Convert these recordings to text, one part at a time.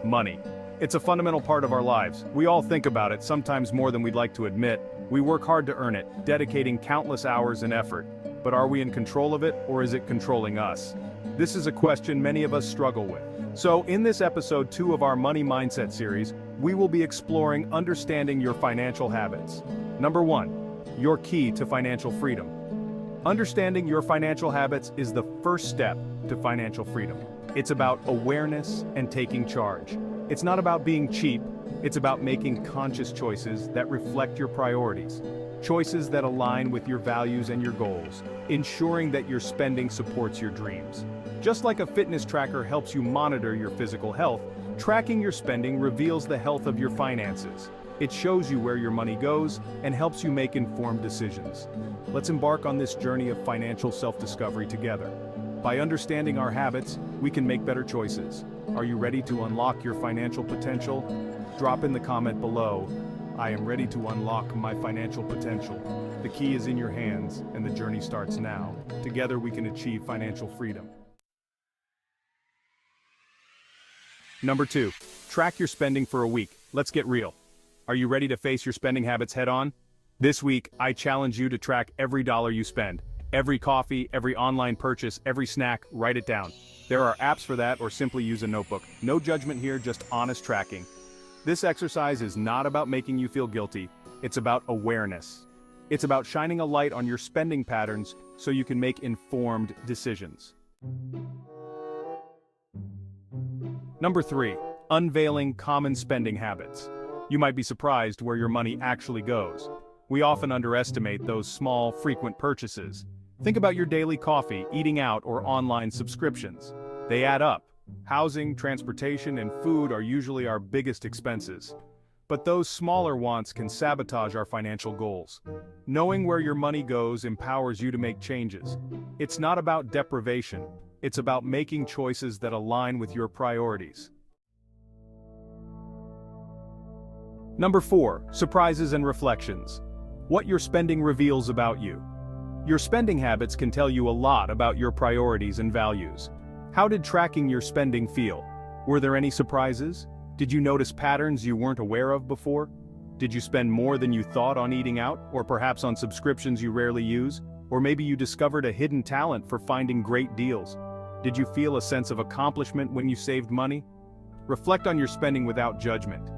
Money. It's a fundamental part of our lives. We all think about it, sometimes more than we'd like to admit. We work hard to earn it, dedicating countless hours and effort. But are we in control of it, or is it controlling us? This is a question many of us struggle with. So, in this episode 2 of our Money Mindset series, we will be exploring understanding your financial habits. Number 1. Your key to financial freedom. Understanding your financial habits is the first step to financial freedom. It's about awareness and taking charge. It's not about being cheap, it's about making conscious choices that reflect your priorities. Choices that align with your values and your goals, ensuring that your spending supports your dreams. Just like a fitness tracker helps you monitor your physical health, tracking your spending reveals the health of your finances. It shows you where your money goes and helps you make informed decisions. Let's embark on this journey of financial self-discovery together. By understanding our habits, we can make better choices. Are you ready to unlock your financial potential? Drop in the comment below, "I am ready to unlock my financial potential." The key is in your hands, and the journey starts now. Together we can achieve financial freedom. Number 2. Track your spending for a week. Let's get real. Are you ready to face your spending habits head-on? This week, I challenge you to track every dollar you spend. Every coffee, every online purchase, every snack, write it down. There are apps for that, or simply use a notebook. No judgment here, just honest tracking. This exercise is not about making you feel guilty, it's about awareness. It's about shining a light on your spending patterns so you can make informed decisions. Number 3. Unveiling common spending habits. You might be surprised where your money actually goes. We often underestimate those small, frequent purchases. Think about your daily coffee, eating out, or online subscriptions. They add up. Housing, transportation, and food are usually our biggest expenses. But those smaller wants can sabotage our financial goals. Knowing where your money goes empowers you to make changes. It's not about deprivation, it's about making choices that align with your priorities. Number 4. Surprises and reflections. What your spending reveals about you. Your spending habits can tell you a lot about your priorities and values. How did tracking your spending feel? Were there any surprises? Did you notice patterns you weren't aware of before? Did you spend more than you thought on eating out, or perhaps on subscriptions you rarely use? Or maybe you discovered a hidden talent for finding great deals. Did you feel a sense of accomplishment when you saved money? Reflect on your spending without judgment.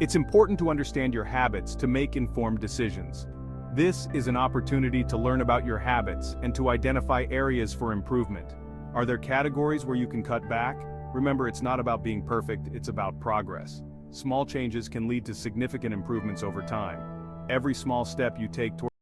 It's important to understand your habits to make informed decisions. This is an opportunity to learn about your habits and to identify areas for improvement. Are there categories where you can cut back? Remember, it's not about being perfect, it's about progress. Small changes can lead to significant improvements over time. Every small step you take toward